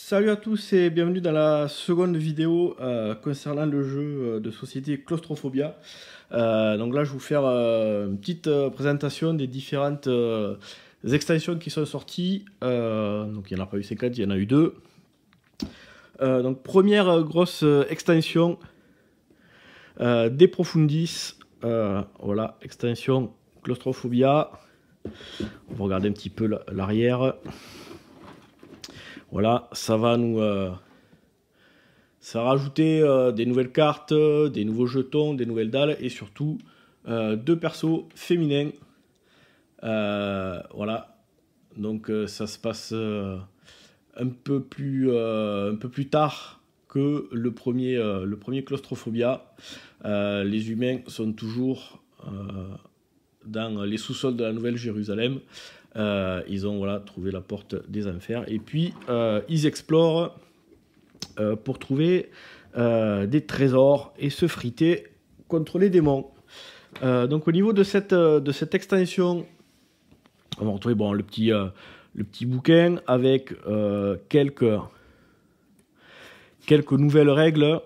Salut à tous et bienvenue dans la seconde vidéo concernant le jeu de société Claustrophobia. Donc là je vais vous faire une petite présentation des différentes extensions qui sont sorties. Donc il n'y en a pas eu 50, il y en a eu 2. Donc première grosse extension, De Profundis. Voilà, extension Claustrophobia. On va regarder un petit peu l'arrière. Voilà, ça va nous rajouter des nouvelles cartes, des nouveaux jetons, des nouvelles dalles et surtout 2 persos féminins. Voilà, donc ça se passe un peu plus tard que le premier Claustrophobia. Les humains sont toujours dans les sous-sols de la Nouvelle-Jérusalem. Ils ont trouvé la porte des enfers et puis ils explorent pour trouver des trésors et se friter contre les démons. Donc au niveau de cette extension, on va retrouver le petit bouquin avec quelques nouvelles règles.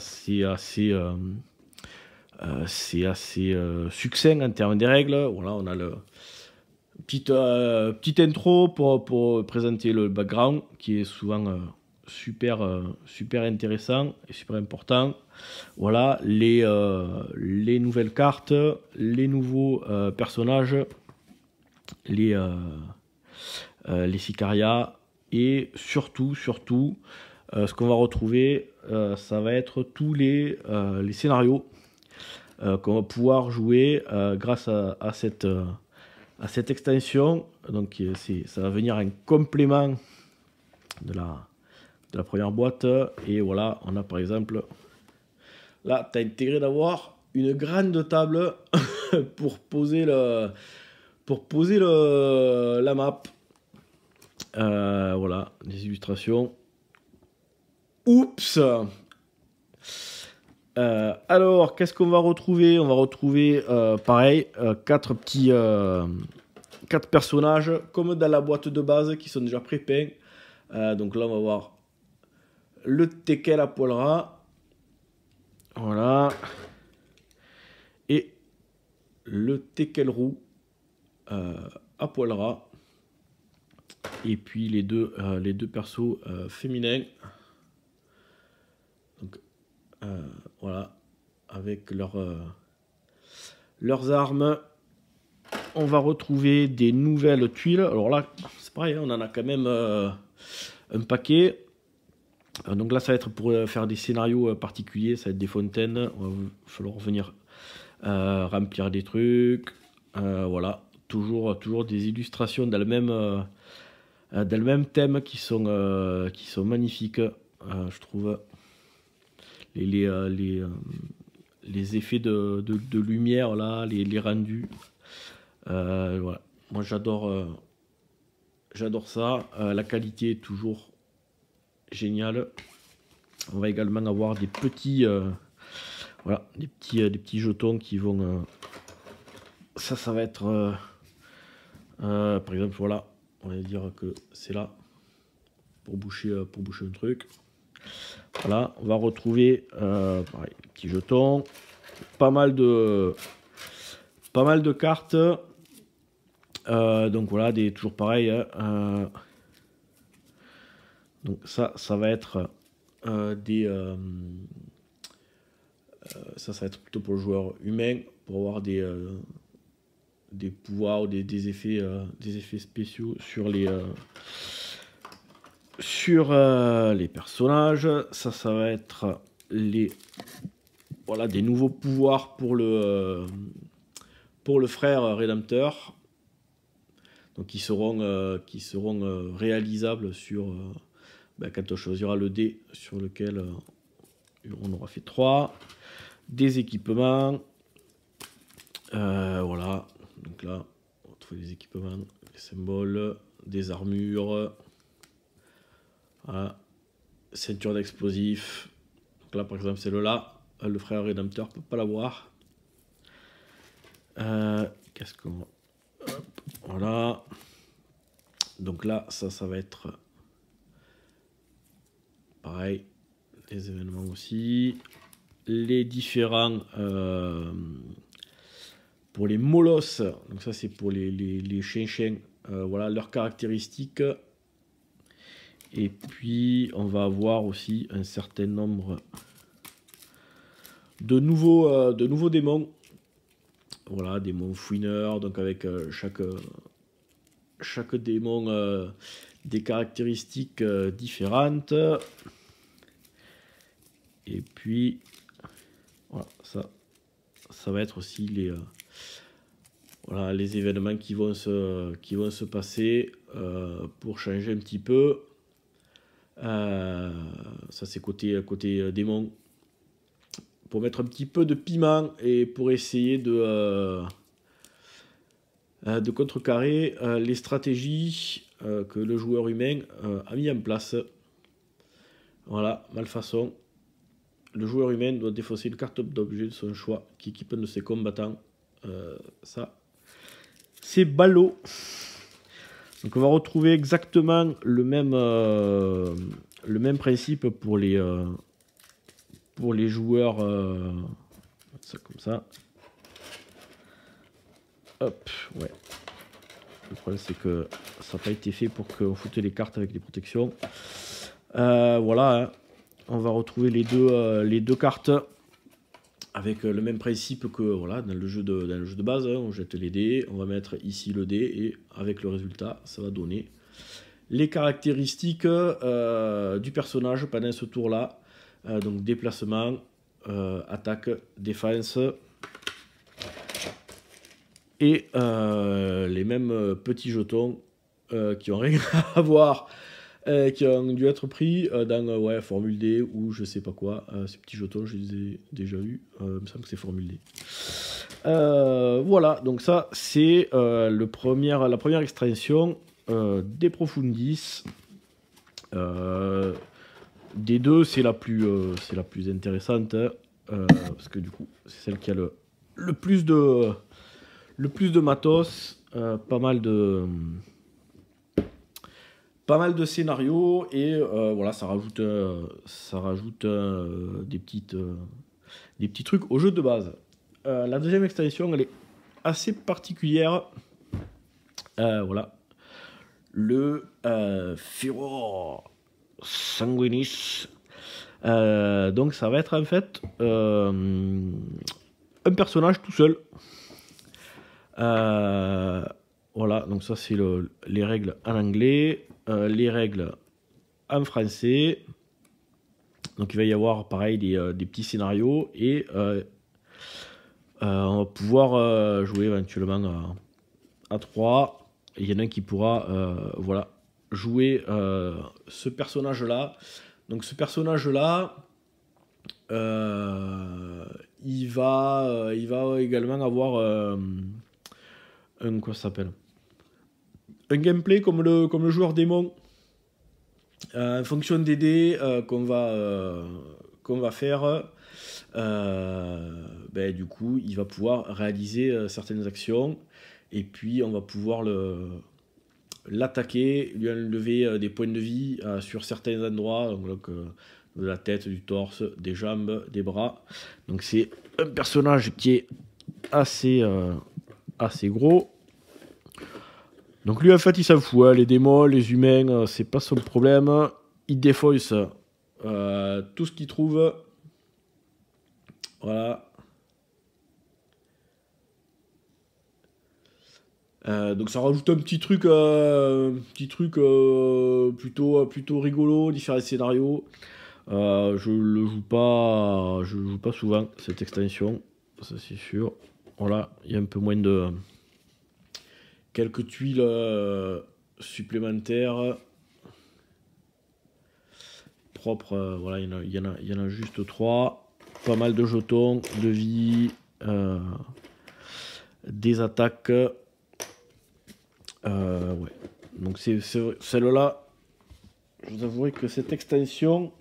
C'est assez succinct en termes des règles. Voilà, on a le petite intro pour présenter le background qui est souvent super intéressant et super important. Voilà les nouvelles cartes, les nouveaux personnages, les sicariats et surtout ce qu'on va retrouver, ça va être tous les scénarios qu'on va pouvoir jouer grâce à cette extension. Donc ça va venir en complément de la première boîte. Et voilà, on a par exemple là, tu as intégré d'avoir une grande table pour poser la map. Voilà, des illustrations. Oups. Alors, qu'est-ce qu'on va retrouver? On va retrouver, pareil, 4 personnages, comme dans la boîte de base, qui sont déjà pré-peints. Donc là, on va voir le teckel à poil ras. Voilà. Et le teckel roux à poil ras. Et puis les deux persos féminins. Donc, voilà, avec leurs armes. On va retrouver des nouvelles tuiles. Alors là, c'est pareil, on en a quand même un paquet. Donc là, ça va être pour faire des scénarios particuliers, ça va être des fontaines. Il va falloir venir remplir des trucs. Voilà, toujours des illustrations dans le même thème qui sont magnifiques, je trouve. Les effets de lumière là, les rendus. Voilà. Moi j'adore ça. La qualité est toujours géniale. On va également avoir des petits des petits jetons qui vont ça va être par exemple, voilà, on va dire que c'est là pour boucher un truc. Voilà, on va retrouver pareil, petits jetons, pas mal de cartes. Donc voilà, toujours pareil. Donc ça va être ça va être plutôt pour le joueur humain, pour avoir des pouvoirs ou des effets spéciaux sur les personnages. Ça va être des nouveaux pouvoirs pour le frère rédempteur. Donc qui seront réalisables sur quand on choisira le dé sur lequel on aura fait 3. Des équipements. Voilà. Donc là, on trouve des équipements, des symboles, des armures. Voilà. Ceinture d'explosifs. Donc là, par exemple, celle-là, le frère rédempteur ne peut pas l'avoir. Qu'est-ce qu'on... Hop, voilà. Donc là, ça va être pareil, les événements aussi. Les différents... pour les molosses, donc ça c'est pour les chiens, voilà leurs caractéristiques. Et puis on va avoir aussi un certain nombre de nouveaux démons. Voilà, démons fouineurs, donc avec chaque démon des caractéristiques différentes. Et puis voilà, ça va être aussi voilà, les événements qui vont se passer pour changer un petit peu. Ça c'est côté démon, pour mettre un petit peu de piment et pour essayer de contrecarrer les stratégies que le joueur humain a mis en place. Voilà, malfaçon. Le joueur humain doit défausser une carte d'objet de son choix qui équipe un de ses combattants. Ça, c'est ballot. Donc on va retrouver exactement le même principe pour les joueurs. Ça comme ça. Hop, ouais. Le problème c'est que ça n'a pas été fait pour qu'on foute les cartes avec les protections. Voilà, hein. On va retrouver les deux cartes avec le même principe que voilà, dans le jeu de base. Hein. On jette les dés, on va mettre ici le dé et avec le résultat, ça va donner les caractéristiques du personnage pendant ce tour-là. Donc déplacement, attaque, défense et les mêmes petits jetons qui ont rien à voir. Qui ont dû être pris dans Formule D ou je sais pas quoi. Ces petits jetons, je les ai déjà eus. Il me semble que c'est Formule D. Voilà, donc ça, c'est la première extension des Profundis. Des deux, c'est la plus intéressante. Parce que du coup, c'est celle qui a le plus de matos. Pas mal de scénarios et voilà, ça rajoute des petits trucs au jeu de base. La deuxième extension, elle est assez particulière. Voilà, le Furor Sanguinis. Donc ça va être en fait un personnage tout seul. Voilà, donc ça c'est les règles en anglais, les règles en français. Donc il va y avoir pareil des petits scénarios et on va pouvoir jouer éventuellement à 3. Il y en a un qui pourra voilà, jouer ce personnage-là. Donc ce personnage-là, il va également avoir quoi ça s'appelle, un gameplay comme le joueur démon, en fonction des dés qu'on va faire. Du coup il va pouvoir réaliser certaines actions et puis on va pouvoir l'attaquer, lui enlever des points de vie sur certains endroits, donc de la tête, du torse, des jambes, des bras. Donc c'est un personnage qui est assez gros. Donc lui en fait il s'en fout, hein. Les démons, les humains, c'est pas son problème. Il défausse tout ce qu'il trouve. Voilà. Donc ça rajoute un petit truc plutôt rigolo, différents scénarios. Je joue pas souvent cette extension, ça c'est sûr. Voilà, il y a un peu moins de quelques tuiles supplémentaires propres. Voilà, il y en a juste 3. Pas mal de jetons, de vie, des attaques. Ouais. Donc c'est celle-là. Je vous avouerai que cette extension,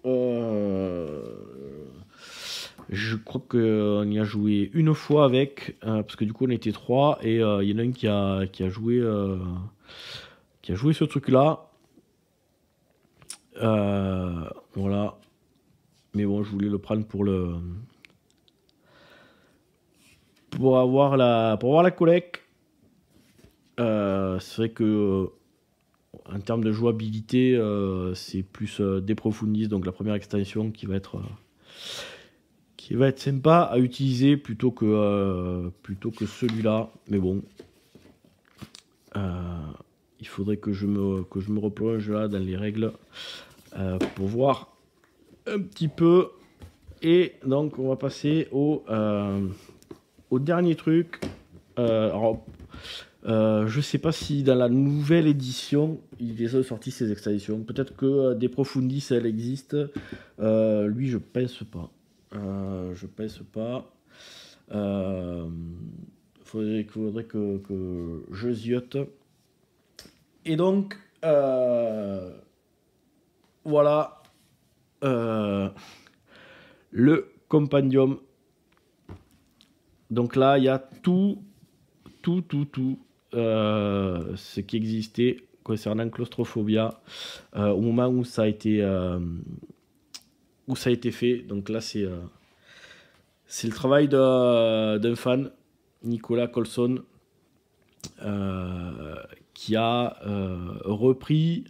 je crois qu'on y a joué une fois avec, parce que du coup on était 3 et il y en a un qui a joué ce truc-là. Voilà. Mais bon, je voulais le prendre pour avoir la collecte. C'est vrai que en termes de jouabilité, c'est plus des Profundis, donc la première extension qui va être sympa à utiliser plutôt que celui-là. Mais bon, il faudrait que je me replonge là dans les règles pour voir un petit peu. Et donc on va passer au dernier truc. Alors, je sais pas si dans la nouvelle édition ils les ont sorti ces extensions. Peut-être que des Profundis elles existent. Lui je pense pas. Je pense pas. Faudrait que je ziote. Et donc voilà le compendium. Donc là il y a tout ce qui existait concernant Claustrophobia au moment où ça a été fait. Donc là c'est le travail d'un fan, Nicolas Colson, qui a repris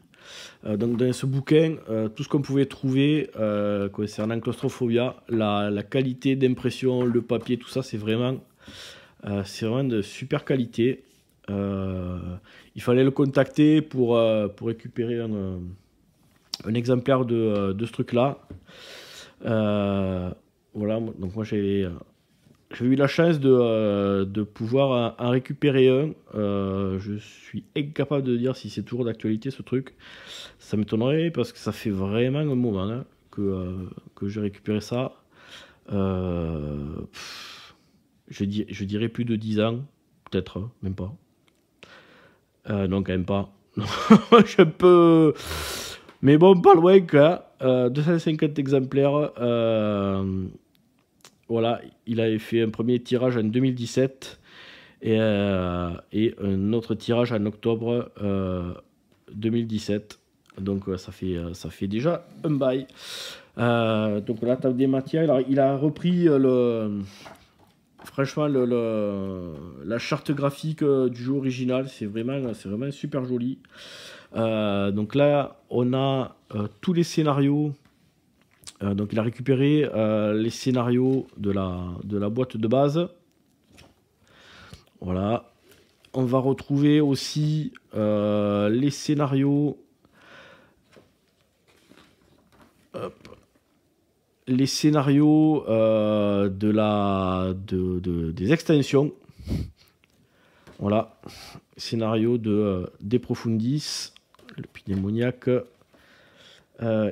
donc dans ce bouquin tout ce qu'on pouvait trouver concernant Claustrophobia, la qualité d'impression, le papier, tout ça, c'est vraiment de super qualité. Il fallait le contacter pour récupérer un exemplaire de ce truc-là. Voilà, donc moi j'ai eu la chance de pouvoir en récupérer un. Je suis incapable de dire si c'est toujours d'actualité ce truc. Ça m'étonnerait parce que ça fait vraiment un moment hein, que j'ai récupéré ça. Je dirais plus de 10 ans, peut-être, hein, même pas. Non, quand même pas. Je peux. Mais bon, pas loin, quoi. 250 exemplaires. Voilà, il avait fait un premier tirage en 2017 et un autre tirage en octobre 2017. Donc ça fait déjà un bail. Donc la table des matières, alors, il a repris franchement la charte graphique du jeu original. C'est vraiment super joli. Donc là, on a tous les scénarios. Donc il a récupéré les scénarios de la boîte de base. Voilà. On va retrouver aussi les scénarios. Les scénarios des extensions. Voilà. Scénario des Profundis, le Pneumoniaque.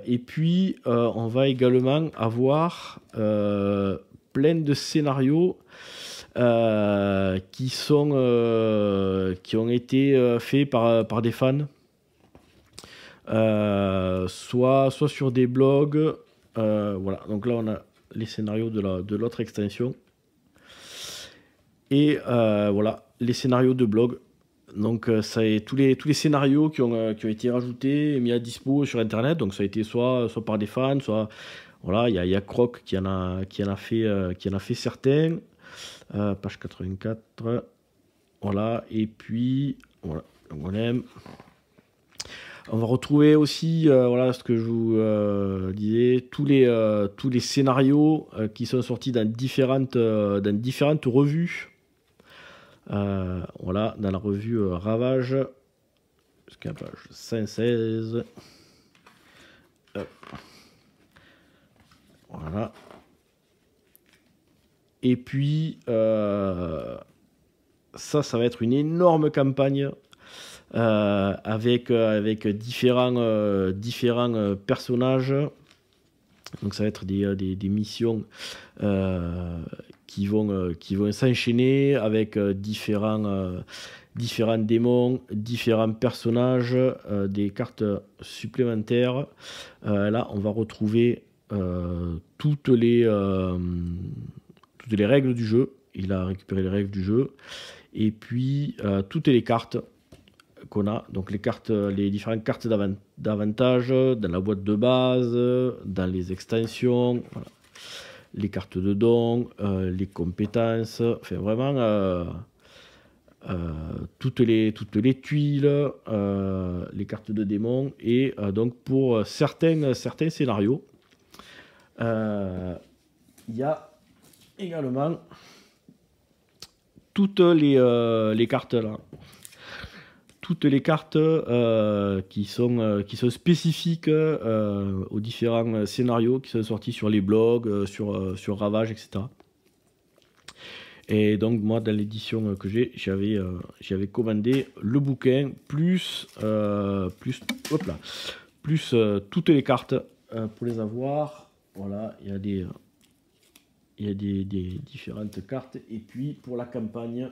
Et puis, on va également avoir plein de scénarios qui ont été faits par des fans, soit sur des blogs. Voilà, donc là on a les scénarios de l'autre extension. Et voilà, les scénarios de blog. Donc ça est tous les scénarios qui ont été rajoutés et mis à dispo sur internet. Donc ça a été soit par des fans, soit voilà, il y a Croc qui en a fait certains. Page 84. Voilà, et puis voilà, on aime. On va retrouver aussi voilà ce que je vous disais, tous les scénarios qui sont sortis dans différentes revues. Voilà, dans la revue Ravage, jusqu'à la page 116. Hop. Voilà. Et puis, ça va être une énorme campagne avec différents personnages. Donc ça va être des missions qui vont s'enchaîner avec différents démons, différents personnages, des cartes supplémentaires. Là, on va retrouver toutes les règles du jeu. Il a récupéré les règles du jeu. Et puis, toutes les cartes qu'on a. Donc les différentes cartes d'avantage dans la boîte de base, dans les extensions, voilà. Les cartes de don, les compétences, enfin vraiment toutes les tuiles, les cartes de démons, et donc pour certains scénarios, il y a également toutes les cartes là. Toutes les cartes qui sont spécifiques aux différents scénarios qui sont sortis sur les blogs, sur Ravage, etc. Et donc moi, dans l'édition que j'avais commandé le bouquin plus toutes les cartes pour les avoir. Voilà, il y a des différentes cartes. Et puis pour la campagne,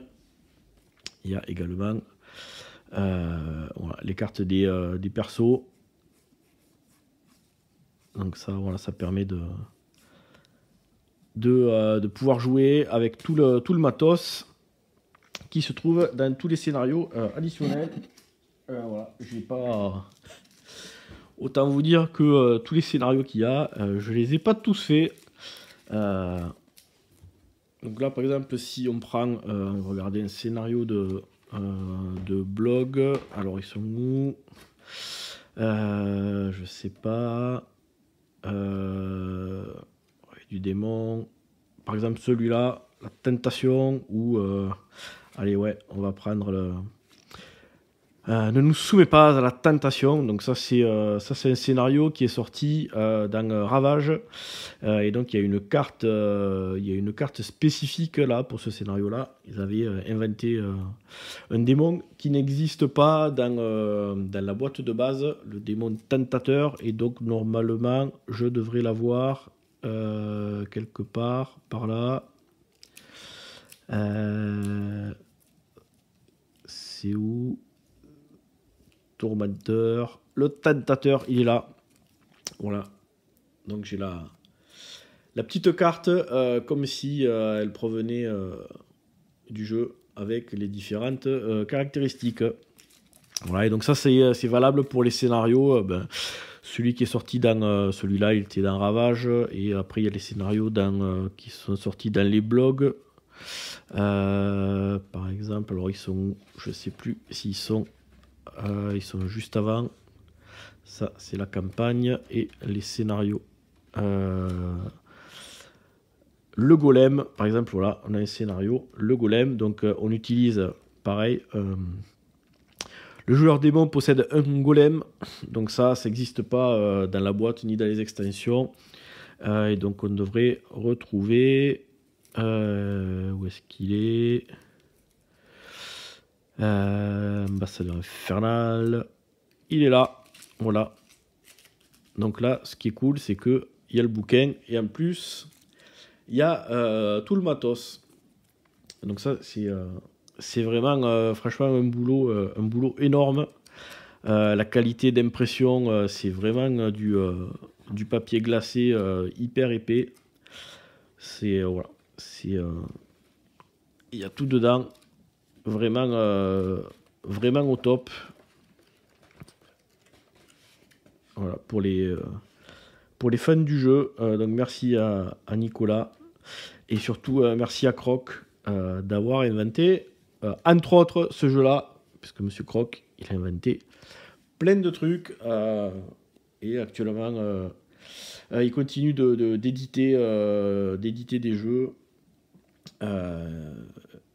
il y a également voilà, les cartes des persos. Donc ça, voilà, ça permet de pouvoir jouer avec tout le matos qui se trouve dans tous les scénarios additionnels. Voilà, j'ai pas... Autant vous dire que tous les scénarios qu'il y a, je les ai pas tous faits. Donc là, par exemple, si on prend, regardez un scénario de blog, alors ils sont où? Je sais pas. Du démon. Par exemple, celui-là, la tentation, ou allez, ouais, on va prendre le. Ne nous soumets pas à la tentation. Donc ça c'est un scénario qui est sorti dans Ravage, et donc il y a une carte spécifique là pour ce scénario là. Ils avaient inventé un démon qui n'existe pas dans la boîte de base, le démon tentateur, et donc normalement je devrais l'avoir quelque part par là. C'est où? Tourmenteur, le tentateur, il est là. Voilà. Donc j'ai la petite carte comme si elle provenait du jeu avec les différentes caractéristiques. Voilà, et donc ça c'est valable pour les scénarios. Celui qui est sorti dans celui-là, il était dans Ravage, et après il y a les scénarios qui sont sortis dans les blogs. Par exemple, alors ils sont, je sais plus s'ils sont juste avant. Ça c'est la campagne, et les scénarios. Le golem, par exemple, voilà, on a un scénario, le golem, donc on utilise pareil. Le joueur démon possède un golem, donc ça n'existe pas dans la boîte ni dans les extensions, et donc on devrait retrouver où est-ce qu'il est, ambassadeur infernal, il est là, voilà. Donc là, ce qui est cool, c'est que il y a le bouquin, et en plus il y a tout le matos. Donc ça c'est vraiment franchement un boulot énorme. La qualité d'impression, c'est vraiment du papier glacé hyper épais. C'est voilà, il y a tout dedans, vraiment au top. Voilà, pour les fans du jeu. Donc merci à Nicolas, et surtout merci à Croc d'avoir inventé entre autres ce jeu là, parce que Monsieur Croc, il a inventé plein de trucs, et actuellement il continue d'éditer des jeux.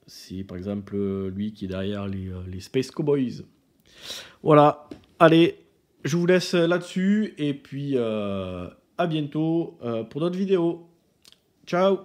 C'est par exemple lui qui est derrière les Space Cowboys. Voilà, allez, je vous laisse là-dessus, et puis à bientôt pour d'autres vidéos. Ciao!